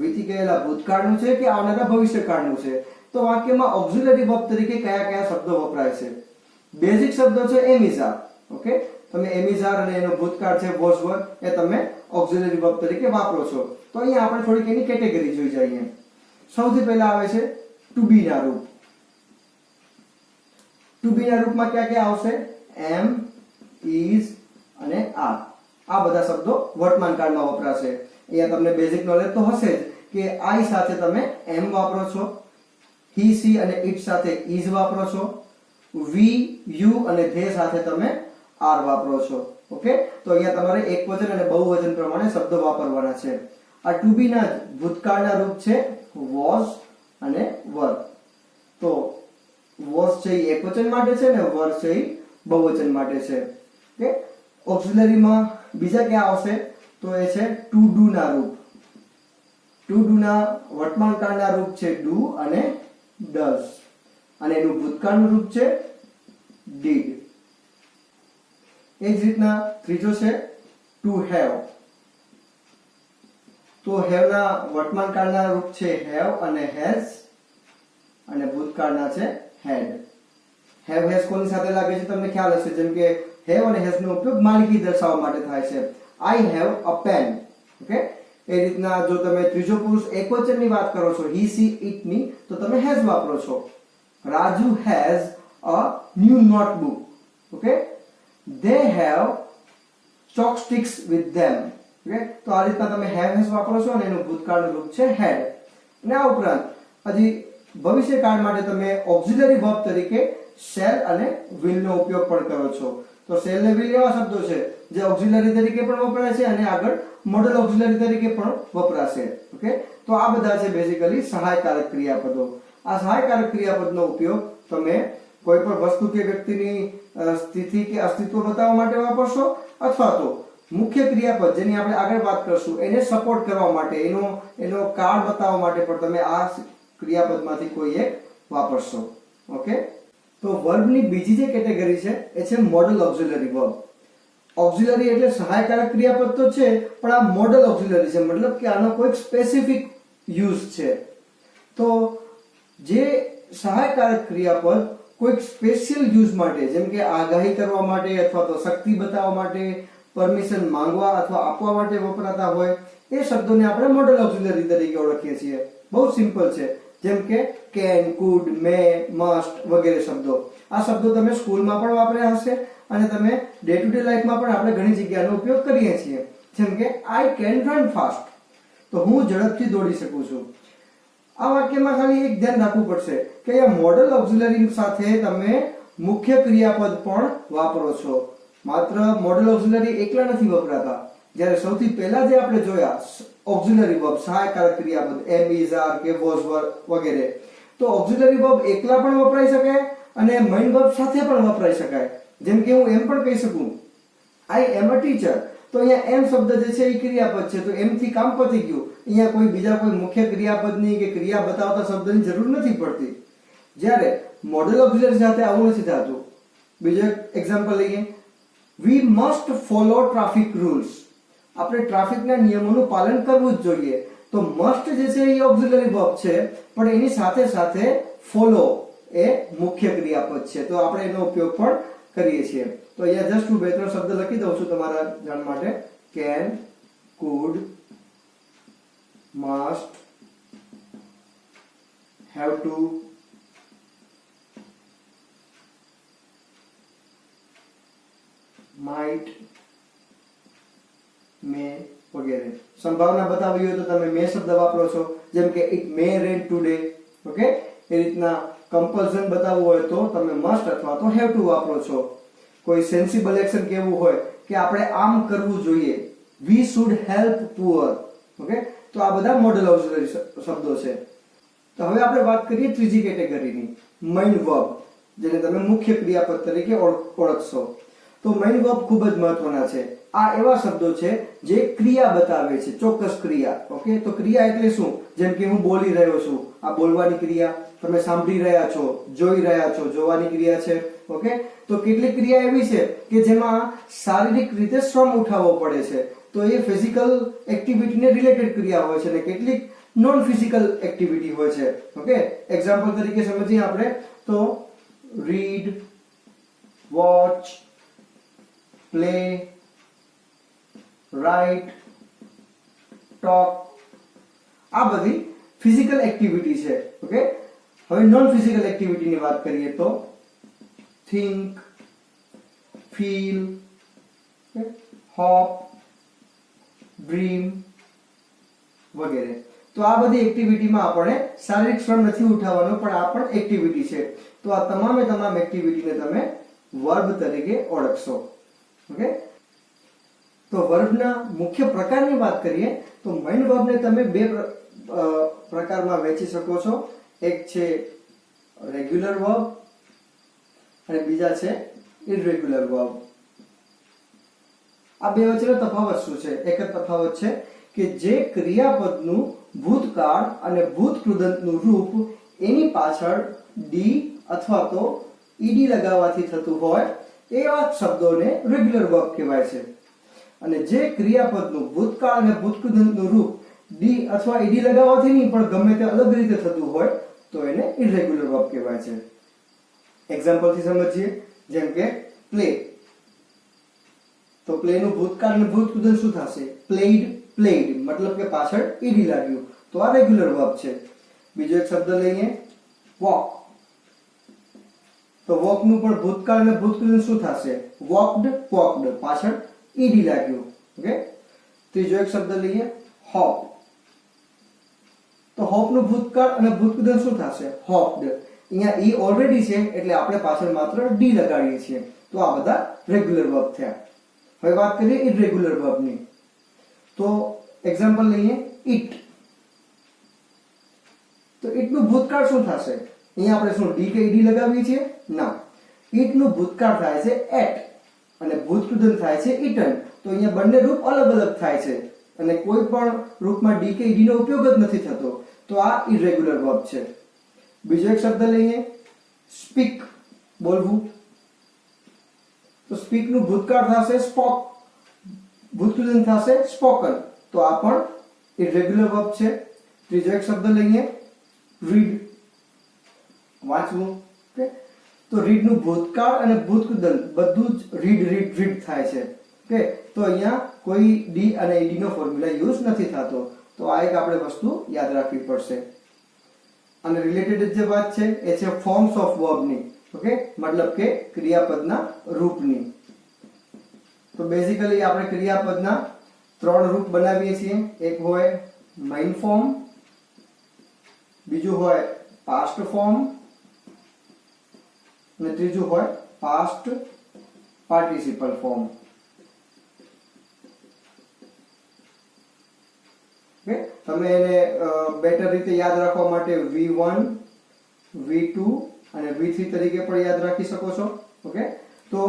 વીતી ગયેલા ભૂતકાળનું છે કે આવનારા ભવિષ્યકાળનું છે. તો વાક્યમાં ઓક્ઝિલરી વર્બ તરીકે કયા કયા શબ્દો વપરાય છે? બેઝિક શબ્દો છે એમિઝાર. ઓકે, તમે એમિઝાર અને એનો ભૂતકાળ છે વોઝ વર એ તમે ઓક્ઝિલરી વર્બ તરીકે વાપરો છો. તો અહીંયા આપણે થોડીક એની કેટેગરી જોઈ જઈએ. સૌથી પહેલા આવે છે ટુ બી ના રૂપ. ટુ બી ના રૂપમાં કયા કયા આવશે? એમ, ઇઝ અને આર. આ બધા શબ્દો વર્તમાન કાળમાં વપરાશે. અહીંયા તમને બેઝિક નોલેજ તો હશે જ કે આઈ સાથે તમે એમ વાપરો છો, હી, સી અને ઇટ સાથે ઇઝ વાપરો છો, વી, યુ અને ધે સાથે તમે આર વાપરો છો. ઓકે, તો અહીંયા તમારે એકવચન અને બહુવચન પ્રમાણે શબ્દો વાપરવાના છે. આ ટુ બી ના ભૂતકાળના રૂપ છે વોઝ અને વર. તો વોઝ છે એ એકવચન માટે છે ને વર છે એ બહુવચન માટે છે. ઓકે, ઓક્ઝિલરીમાં બીજા ક્યાં આવશે? તો એ છે ટુ ડુ ના રૂપ. ટુ ડુ ના વર્તમાન કાળના રૂપ છે ડુ અને ડઝ, અને એનું ભૂતકાળનું રૂપ છે ડીડ. એ જ રીતના ત્રીજો છે ટુ હેવ. તો હેવ ના વર્તમાન કાળના રૂપ છે હેવ અને હેઝ, અને ભૂતકાળના છે હેડ. હેવ હેઝ કોની સાથે લાગે છે તમને ખ્યાલ હશે. જેમ કે હેવ અને હેઝ નો ઉપયોગ માલિકી દર્શાવવા માટે થાય છે. I have a pen. Okay, એ રીતના જો તમે ત્રીજો પુરુષ એકવચનની વાત કરો છો he, she, it ની, તો તમે has વાપરો છો. Raju has a new notebook. Okay, they have chopsticks with them. Okay, તો આ રીતના તમે have has વાપરો છો અને એનું ભૂતકાળનું રૂપ છે had. અને આ ઉપરાંત હજી ભવિષ્યકાળ માટે તમે ઓક્ઝિલરી વર્બ તરીકે shall અને will નો ઉપયોગ પણ કરો છો. તો shall ને will એવા શબ્દો છે જે ઓક્ઝિલરી તરીકે પણ વપરાય છે અને આગળ મોડલ ઓક્ઝિલરી તરીકે પણ વપરાશે. ઓકે, તો આ બધા છે બેઝિકલી સહાયકારક ક્રિયાપદો. આ સહાયકારક ક્રિયાપદનો ઉપયોગ તમે કોઈ પણ વસ્તુ કે વ્યક્તિની સ્થિતિ કે અસ્તિત્વ બતાવવા માટે વાપરશો, અથવા તો મુખ્ય ક્રિયાપદ જેની આપણે આગળ વાત કરશું એને સપોર્ટ કરવા માટે, એનો કાળ બતાવવા માટે પણ તમે આ ક્રિયાપદમાંથી કોઈ એક વાપરશો. ઓકે, તો વર્બની બીજી જે કેટેગરી છે એ છે મોડલ ઓક્ઝિલરી વર્બ. ઓક્ઝિલરી એટલે સહાયકારક ક્રિયાપદ તો છે, પણ આ મોડલ ઓક્ઝિલરી છે, મતલબ કે આનો કોઈ સ્પેસિફિક યુઝ છે. તો જે સહાયકારક ક્રિયાપદ કોઈક સ્પેશિયલ યુઝ માટે, જેમ કે આગાહી કરવા માટે અથવા તો શક્તિ બતાવવા માટે, પરમિશન માંગવા અથવા આપવા માટે વપરાતા હોય, એ શબ્દોને આપણે મોડલ ઓક્સિલરી તરીકે ઓળખીએ છીએ. બહુ સિમ્પલ છે. જેમ કે કેન, કુડ, મે, મસ્ટ વગેરે શબ્દો. આ શબ્દો તમે સ્કૂલમાં પણ વાપર્યા હશે અને તમે ડે ટુ ડે લાઈફમાં પણ આપણે ઘણી જગ્યાનો ઉપયોગ કરીએ છીએ. જેમ કે આઈ કેન રન ફાસ્ટ, તો હું ઝડપથી દોડી શકું છું. આ વાક્યમાં ખાલી એક ધ્યાન રાખવું પડશે કે અહીંયા મોડલ ઓક્સિલરી સાથે તમે મુખ્ય ક્રિયાપદ પણ વાપરો છો. માત્ર મોડલ ઓક્સિલરી એકલા નથી વપરાતા. જ્યારે સૌથી પહેલા જે આપણે જોયા ઓક્સિલરી વર્બ, સહાયકારક ક્રિયાપદ એમ, ઇઝ, આર કે વોઝ વગેરે, તો ઓક્સિલરી વર્બ એકલા પણ વપરાઈ શકાય અને મેઇન વર્બ સાથે પણ વપરાઈ શકાય. જેમ કે હું એમ પણ કહી શકું આઈ એમ અ ટીચર, તો અહીંયા એમ શબ્દ જે છે એ ક્રિયાપદ છે, તો એમ થી કામ પતી ગયું. અહીંયા કોઈ બીજા કોઈ મુખ્ય ક્રિયાપદની કે ક્રિયા બતાવતા શબ્દની જરૂર નથી પડતી. જ્યારે મોડલ ઓક્સિલરી સાથે આવું નથી થતું. બીજો એક્ઝામ્પલ લઈએ, we must follow traffic rules, આપણે ટ્રાફિકના નિયમોનું પાલન કરવું જ જોઈએ. તો મસ્ટ જે છે એ ઓક્સિલરી વર્બ છે, પણ એની સાથે સાથે ફોલો એ મુખ્ય ક્રિયાપદ છે, તો આપણે એનો ઉપયોગ પણ કરીએ છીએ. તો અહીંયા જસ્ટ હું બે ત્રણ શબ્દ લખી દઉં છું તમારા જાણ માટે. Can, could, must, have to, might, may વગેરે. સંભાવના બતાવવી હોય તો તમે મે શબ્દ વાપરો છો. જેમ કે it may rain today. Okay, એ રીતના કમ્પલ્સન બતાવવું હોય તો તમે મસ્ટ અથવા તો હેવ ટુ વાપરો છો. કોઈ સેન્સિબલ એક્શન કહેવું હોય કે આપણે આમ કરવું જોઈએ, we should help poor. Okay, તો આ બધા મોડલ ઓક્સિલરી શબ્દો છે. તો હવે આપણે વાત કરીએ ત્રીજી કેટેગરીની, મેઇન વર્બ, જેને તમે મુખ્ય ક્રિયાપદ તરીકે ઓળખશો. તો મેઇન વર્બ ખૂબ જ મહત્વના છે. આ એવા શબ્દો છે જે ક્રિયા બતાવે છે, ચોક્કસ ક્રિયા. ઓકે, તો ક્રિયા એટલે શું? જેમ કે હું બોલી રહ્યો છું, આ બોલવાની ક્રિયા. તમે સાંભળી રહ્યા છો, જોઈ રહ્યા છો, જોવાની ક્રિયા છે. ઓકે, તો કેટલીક ક્રિયા એવી છે કે જેમાં શારીરિક રીતે શ્રમ ઉઠાવવો પડે છે, તો એ ફિઝિકલ એક્ટિવિટીને રિલેટેડ ક્રિયા હોય છે અને કેટલીક નોન ફિઝિકલ એક્ટિવિટી હોય છે. ઓકે, એક્ઝામ્પલ તરીકે સમજીએ આપણે તો read, watch, play, write, talk, આ બધી ફિઝિકલ એક્ટિવિટી છે. ઓકે, હવે નોન ફિઝિકલ એક્ટિવિટીની વાત કરીએ તો થિંક, ફીલ, હોપ, ડ્રીમ વગેરે. તો આ બધી એક્ટિવિટીમાં આપણે શારીરિક શ્રમ નથી ઉઠાવવાનો, પણ આ પણ એક્ટિવિટી છે. તો આ તમામે તમામ એક્ટિવિટીને તમે વર્બ તરીકે ઓળખશો. ઓકે, તો વર્બના મુખ્ય પ્રકારની વાત કરીએ તો મેઇન વર્બને તમે બે પ્રકારમાં વહેંચી શકો છો. એક છે રેગ્યુલર વર્બ અને બીજા છે ઇરરેગ્યુલર વર્બ. આ બે વચ્ચેનો તફાવત શું છે? એક જ તફાવત છે કે જે ક્રિયાપદનું ભૂતકાળ અને ભૂતકૃદંતનું રૂપ એની પાછળ ડી અથવા તો ઈડી લગાવવાથી થતું હોય એવા શબ્દોને રેગ્યુલર વર્બ કહેવાય છે. અને જે ક્રિયાપદનું ભૂતકાળ અને ભૂતકૃદંતનું રૂપ ડી અથવા ઈડી લગાવવાથી નહીં પણ ગમે તે અલગ રીતે થતું હોય તો એને ઇરરેગ્યુલર વર્બ કહેવાય છે. એક્ઝામ્પલથી સમજીએ. જેમ કે પ્લે, તો પ્લે નું ભૂતકાળ અને ભૂતકૃદંત શું થશે? પ્લેડ, પ્લેડ, મતલબ કે પાછળ ઈડી લાગ્યું, તો આ રેગ્યુલર વર્બ છે. બીજો એક શબ્દ લઈએ, વોક, તો વોક નું પણ ભૂતકાળ અને ભૂતકૃદંત શું થશે? વોકડ, વોકડ, પાછળ ઈડી લાગ્યું. ઓકે, ત્રીજો એક શબ્દ લઈએ, હોપ, તો હોપ નું ભૂતકાળ અને ભૂતકૃદંત શું થશે? હોપ્ડ. અહીંયા ઈ ઓલરેડી છે એટલે આપણે પાછળ માત્ર ડી લગાડીએ છીએ, તો આ બધા રેગ્યુલર વર્બ થયા. હવે વાત કરીએ ઇરરેગ્યુલર વર્બની. તો એક્ઝામ્પલ લઈએ, ઇટ, તો ઇટ નું ભૂતકાળ શું થશે? અહીંયા આપણે શું ડી કે ઈડી લગાવીએ છીએ? ના, ઇટ નું ભૂતકાળ થાય છે એટ અને ભૂતકૃદંત થાય છે ઇટન. તો અહીંયા બંને રૂપ અલગ અલગ થાય છે અને કોઈ પણ રૂપમાં ડી કે ઈડી નો ઉપયોગ જ નથી થતો, તો આ ઇરરેગ્યુલર વર્બ છે. બીજો એક શબ્દ લઈએ, સ્પીક, બોલવું, તો સ્પીક નું ભૂતકાળ થશે સ્પોક, ભૂતકૃદંત થશે સ્પોકન, તો આ પણ ઇરરેગ્યુલર વર્બ છે. ત્રીજો એક શબ્દ લઈએ, રીડ, વાંચવું. ઓકે, તો રીડ નું ભૂતકાળ અને ભૂતકૃદંત બધું જ રીડ રીડ રીડ થાય છે. ઓકે, તો અહીંયા કોઈ ડી અને ઈડી નો ફોર્મ્યુલા યુઝ નથી થતો. તો આ એક આપણે વસ્તુ યાદ રાખવી પડશે. અને રિલેટેડ જે વાત છે એ છે ફોર્મ્સ ઓફ વર્બની. ઓકે, મતલબ કે ક્રિયાપદના રૂપની. તો બેઝિકલી આપણે ક્રિયાપદના 3 રૂપ બનાવીએ છીએ. એક હોય મેઇન ફોર્મ, બીજું હોય પાસ્ટ ફોર્મ અને ત્રીજું હોય પાસ્ટ પાર્ટિસિપલ ફોર્મ. ઓકે, તમે એને બેટર રીતે યાદ રાખવા માટે V1, V2 અને V3 તરીકે પણ યાદ રાખી શકો છો. ઓકે, તો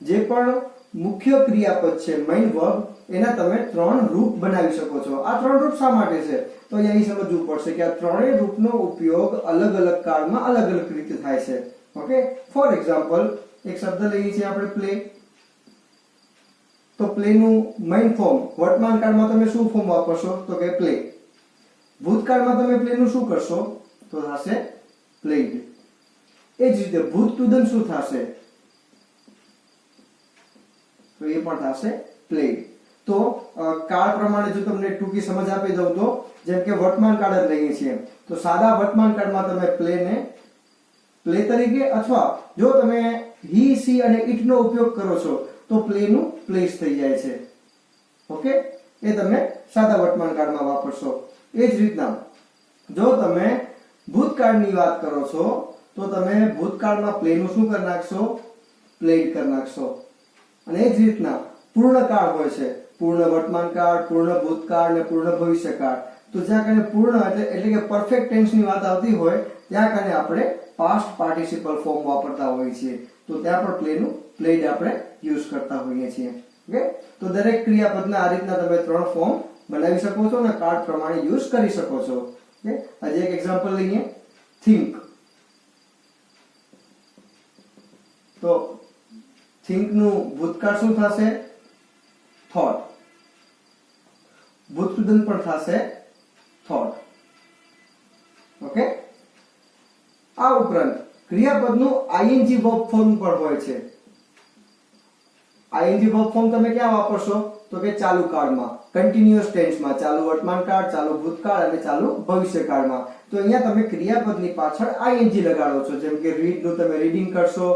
જે પણ મુખ્ય ક્રિયાપદ છે મેઇન વર્બ, એના તમે 3 રૂપ બનાવી શકો છો. આ 3 રૂપ શા માટે છે? તો અહીં સમજવું પડશે કે આ ત્રણેય રૂપનો ઉપયોગ અલગ અલગ કાળમાં અલગ અલગ રીતે થાય છે. ઓકે, ફોર એક્ઝામ્પલ એક શબ્દ લઈએ છીએ આપણે પ્લે. તો પ્લે નું મેઇન ફોર્મ વર્તમાન કાળમાં તમે શું ફોર્મ વાપરશો? તો કે પ્લે. ભૂતકાળમાં તમે પ્લે નું શું કરશો? તો થશે પ્લેડ. એ જ રીતે ભૂત ટુદન શું થશે? તો એ પણ થશે પ્લેડ. તો કાળ પ્રમાણે જો તમને ટૂંકી સમજ આપી દઉં તો જેમ કે વર્તમાન કાળ જ લઈએ છીએ, તો સાદા વર્તમાન કાળમાં તમે પ્લે ને પ્લે તરીકે, અથવા જો તમે હી, સી અને ઇટ નો ઉપયોગ કરો છો તો પ્લે નું પ્લેસ થઈ જાય છે. ઓકે, એ તમે સાદા વર્તમાન કાળમાં વાપરશો. એ જ રીતના જો તમે ભૂતકાળની વાત કરો છો તો તમે ભૂતકાળમાં પ્લે નું શું કરી નાખશો? પ્લેડ કરી નાખશો. અને એ જ રીતના પૂર્ણ કાળ હોય છે, પૂર્ણ વર્તમાન કાળ, પૂર્ણ ભૂતકાળ અને પૂર્ણ ભવિષ્યકાળ. તો જ્યાં કને પૂર્ણ એટલે કે પરફેક્ટ ટેન્સ ની વાત આવતી હોય ત્યાં કને આપણે પાસ્ટ પાર્ટિસિપલ ફોર્મ વાપરતા હોઈએ છીએ. તો ત્યાં પણ પ્લે નું પ્લેડ આપણે યુઝ કરતા હોઈએ છીએ. ઓકે, તો દરેક ક્રિયાપદના આ રીતના તમે 3 ફોર્મ બનાવી શકો છો અને કાળ પ્રમાણે યુઝ કરી શકો છો. ઓકે, આજે એક એક્ઝામ્પલ લઈએ, થિંક. તો થિંક નું ભૂતકાળ શું થશે? થોટ. ભૂતકૃદન પણ થશે થોટ. ઓકે, આ ઉપરાંત ક્રિયાપદનું આઈએનજી વર્બ ફોર્મ પણ હોય છે. આઈએનજી વર્બ ફોર્મ તમે ક્યાં વાપરશો? તો કે ચાલુ કાળમાં, કન્ટિન્યુઅસ ટેન્સમાં, ચાલુ વર્તમાન કાળ, ચાલુ ભૂતકાળ અને ચાલુ ભવિષ્યકાળમાં. તો અહીંયા તમે ક્રિયાપદની પાછળ આઈએનજી લગાડો છો. જેમ કે રીડ નું તમે રીડિંગ કરશો,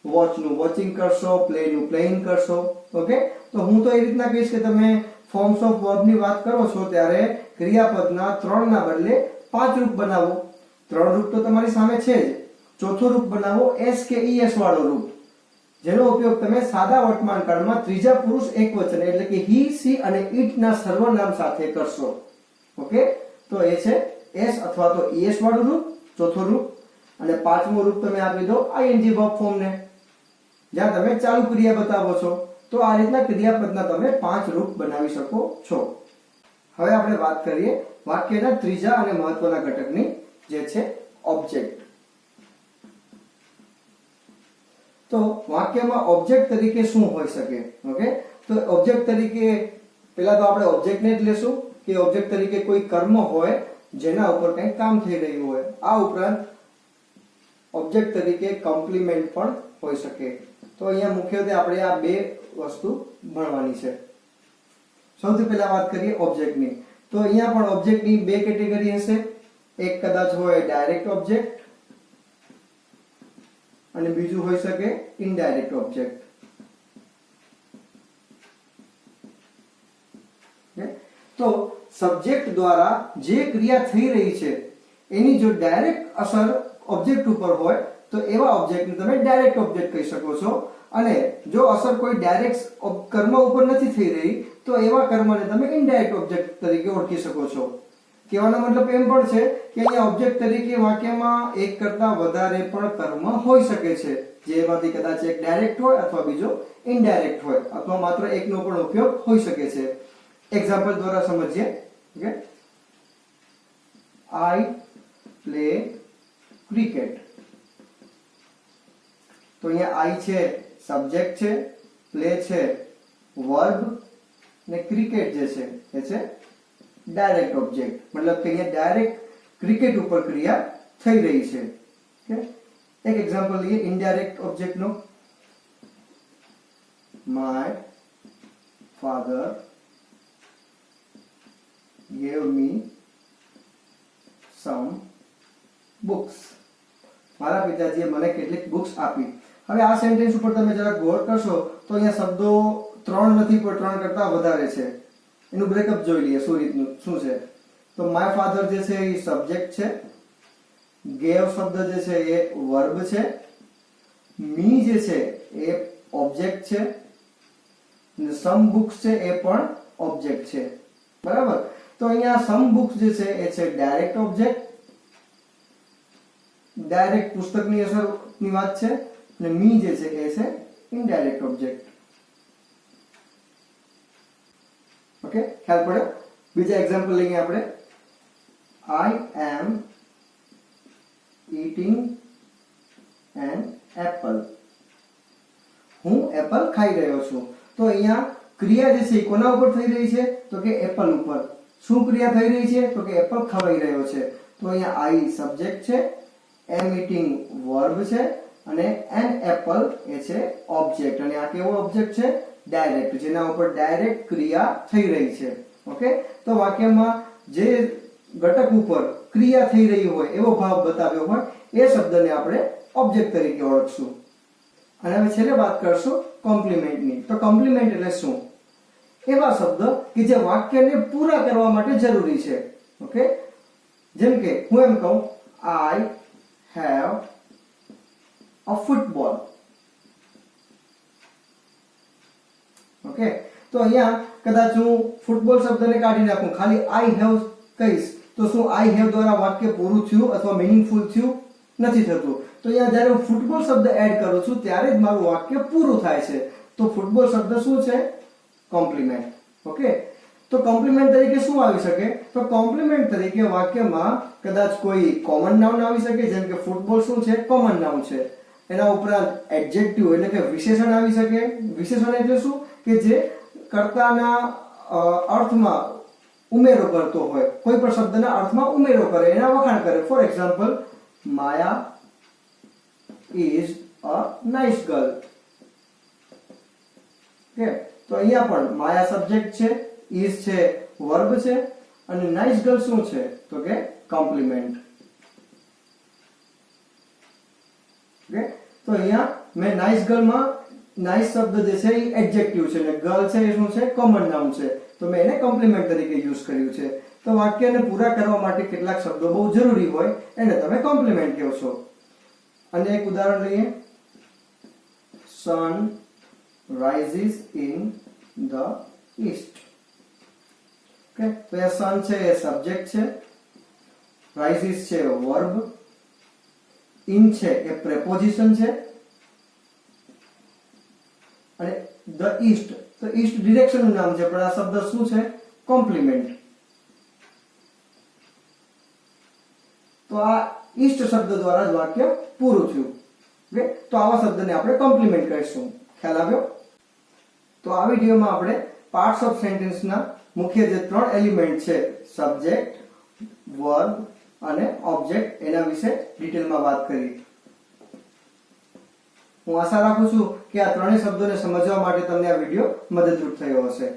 વોચ નું વોચિંગ કરશો, પ્લે નું પ્લેઇંગ કરશો. ઓકે, તો હું તો એ રીતના કહીશ કે તમે ફોર્મ્સ ઓફ વર્બ ની વાત કરો છો ત્યારે ક્રિયાપદના 3 ના બદલે 5 રૂપ બનાવો. 3 રૂપ તો તમારી સામે છે જ. ચોથું રૂપ બનાવો એસ કે ઈએસ વાળો રૂપ, જેનો ઉપયોગ તમે સાદા વર્તમાન કાળમાં ત્રીજા પુરુષ એકવચન એટલે કે હી, સી અને ઇટ ના સર્વનામ સાથે કરશો. ઓકે, તો એ છે એસ અથવા તો ઈએસ વાળું રૂપ, ચોથું રૂપ. અને પાંચમું રૂપ તમે આપી દો આઈએનજી વર્બ ફોર્મ ને, જ્યાં તમે ચાલુ ક્રિયા બતાવો છો. તો આ રીતના ક્રિયાપદના તમે 5 રૂપ બનાવી શકો છો. હવે આપણે વાત કરીએ વાક્યના ત્રીજા અને મહત્વના ઘટકની, જે છે ઓબ્જેક્ટ. તો વાક્યમાં ઓબ્જેક્ટ તરીકે શું હોઈ શકે? ઓકે, તો ઓબ્જેક્ટ તરીકે પહેલા તો આપણે ઓબ્જેક્ટને જ લેશું કે ઓબ્જેક્ટ તરીકે કોઈ કર્મ હોય જેના ઉપર કંઈ કામ થઈ રહ્યું હોય. આ ઉપરાંત ઓબ્જેક્ટ તરીકે કોમ્પ્લિમેન્ટ પણ હોઈ શકે. તો અહીંયા મુખ્યત્વે આપણે આ 2 વસ્તુ ભણવાની છે. સૌથી પહેલા વાત કરીએ ઓબ્જેક્ટની. તો અહીંયા પણ ઓબ્જેક્ટની 2 કેટેગરી હશે. એક કદાચ હોય ડાયરેક્ટ ઓબ્જેક્ટ અને બીજું હોઈ શકે ઇનડાયરેક્ટ ઓબ્જેક્ટ. તો સબ્જેક્ટ દ્વારા જે ક્રિયા થઈ રહી છે એની જો ડાયરેક્ટ અસર ઓબ્જેક્ટ ઉપર હોય તો એવા ઓબ્જેક્ટને તમે ડાયરેક્ટ ઓબ્જેક્ટ કહી શકો છો. અને જો અસર કોઈ ડાયરેક્ટ કર્મ ઉપર નથી થઈ રહી તો એવા કર્મને તમે ઇનડાયરેક્ટ ઓબ્જેક્ટ તરીકે ઓળખી શકો છો. કહેવાનો મતલબ એમ પણ છે કે અહીંયા ઓબ્જેક્ટ તરીકે વાક્યમાં એક કરતા વધારે પણ કર્મ હોઈ શકે છે, જેમાંથી કદાચ એક ડાયરેક્ટ હોય અથવા બીજો ઇનડાયરેક્ટ હોય, અથવા માત્ર એકનો પણ ઉપયોગ હોઈ શકે છે. એક્ઝામ્પલ દ્વારા સમજીએ. Okay, I play cricket. તો અહીંયા આઈ છે સબ્જેક્ટ છે, પ્લે છે વર્બ ને ક્રિકેટ જે છે એ છે ડાયરેક્ટ ઓબ્જેક્ટ. મતલબ કે અહીંયા ડાયરેક્ટ ક્રિકેટ ઉપર ક્રિયા થઈ રહી છે. ઓકે, એક એક્ઝામ્પલ લઈએ ઇનડાયરેક્ટ ઓબ્જેક્ટ નો. My father gave me some books. મારા પિતાજીએ મને કેટલીક બુક્સ આપી. હવે આ સેન્ટેન્સ ઉપર તમે જરા ગૌર કરશો તો અહીંયા શબ્દો 3 નથી પણ 3 કરતા વધારે છે. એનું બ્રેકઅપ જોઈ લઈએ શું છે. તો માય ફાધર જે છે એ સબ્જેક્ટ છે, ગેવ શબ્દ જે છે એ વર્બ છે, મી જે છે એ ઓબ્જેક્ટ છે, અને સમ બુક્સ છે એ પણ ઓબ્જેક્ટ છે. બરાબર. તો અહીંયા સમ બુક્સ જે છે એ છે ડાયરેક્ટ ઓબ્જેક્ટ, ડાયરેક્ટ પુસ્તકની અસરની વાત છે, અને મી જે છે એ છે ઇનડાયરેક્ટ ઓબ્જેક્ટ. ઓકે, ખ્યાલ પડ્યો? બીજા એક્ઝામ્પલ લઈએ આપણે. I am eating an apple. હું એપલ ખાઈ રહ્યો છું. તો અહીંયા ક્રિયા જે છે એ કોના ઉપર થઈ રહી છે? તો કે એપલ ઉપર. શું ક્રિયા થઈ રહી છે? તો કે એપલ ખવાઈ રહ્યો છે. તો અહીંયા I સબ્જેક્ટ છે, am eating વર્બ છે, અને an apple એ છે ઓબ્જેક્ટ. અને આ કેવો ઓબ્જેક્ટ છે? ડાયરેક્ટ, જેના ઉપર ડાયરેક્ટ ક્રિયા થઈ રહી છે. ઓકે, તો વાક્યમાં જે ઘટક ઉપર ક્રિયા થઈ રહી હોય એવો ભાવ બતાવ્યો હોય એ શબ્દને આપણે ઓબ્જેક્ટ તરીકે ઓળખશું. અને હવે છેલ્લે વાત કરશું કોમ્પ્લિમેન્ટની. તો કોમ્પ્લિમેન્ટ એટલે શું? એવા શબ્દ કે જે વાક્યને પૂરા કરવા માટે જરૂરી છે. ઓકે, જેમ કે હું એમ કહું I have a football. Okay, તો અહીંયા કદાચ હું ફૂટબોલ શબ્દને કાઢી નાખું, ખાલી I have કહીશ તો શું I have દ્વારા વાક્ય પૂરું થયું અથવા મીનિંગફુલ થયું? નથી થતું. તો અહીંયા જ્યારે હું ફૂટબોલ શબ્દ એડ કરું છું ત્યારે જ મારું વાક્ય પૂરું થાય છે. તો ફૂટબોલ શબ્દ શું છે? કોમ્પ્લિમેન્ટ. ઓકે, તો કોમ્પ્લિમેન્ટ તરીકે શું આવી શકે? તો કોમ્પ્લિમેન્ટ તરીકે વાક્યમાં કદાચ કોઈ કોમન નાઉન આવી શકે, જેમ કે ફૂટબોલ શું છે? કોમન નાઉન છે. એના ઉપરાંત એડજેક્ટિવ એટલે કે વિશેષણ આવી શકે. વિશેષણ એટલે શું? કે જે કર્તાના અર્થમાં ઉમેરો કરતો હોય, કોઈ પણ શબ્દના અર્થમાં ઉમેરો કરે, એના વખાણ કરે. For example, Maya is a nice girl. Okay, તો અહીંયા પણ માયા સબ્જેક્ટ છે, ઇઝ છે વર્બ છે, અને નાઇસ ગર્લ શું છે? તો કે કોમ્પ્લિમેન્ટ. ઓકે, તો અહીંયા મેં નાઇસ ગર્લમાં નાઇસ શબ્દ જે છે એ એડજેક્ટિવ છે, અને ગર્લ છે એ શું છે? કોમન નાઉન છે. તો મેં એને કોમ્પ્લિમેન્ટ તરીકે યુઝ કર્યું છે. તો વાક્યને પૂરા કરવા માટે કેટલાક શબ્દો બહુ જરૂરી હોય એને તમે કોમ્પ્લિમેન્ટ કહો છો. અને એક ઉદાહરણ લઈએ. sun rises in the east. Okay, તો એ sun છે એ સબ્જેક્ટ છે, rises છે વર્બ, in છે એ પ્રેપોઝિશન છે, અને the east તો ઈસ્ટ ડિરેક્શનનું નામ છે, પણ આ શબ્દ શું છે? કોમ્પ્લિમેન્ટ. તો આ ઈસ્ટ શબ્દ દ્વારા જ વાક્ય પૂરું થયું. ઓકે, તો આવા શબ્દને આપણે કોમ્પ્લિમેન્ટ કહીશું. ખ્યાલ આવ્યો? તો આ વિડીયોમાં આપણે પાર્ટ્સ ઓફ સેન્ટેન્સના મુખ્ય જે 3 એલિમેન્ટ છે, સબ્જેક્ટ, વર્બ અને ઓબ્જેક્ટ, એના વિશે ડિટેલમાં વાત કરી. હું આશા રાખું છું કે આ ત્રણેય શબ્દોને સમજવા માટે તમને આ વિડીયો મદદરૂપ થયો હશે.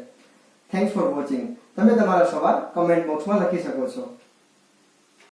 Thanks for watching. તમે તમારા સવાલ કમેન્ટ બોક્સમાં લખી શકો છો.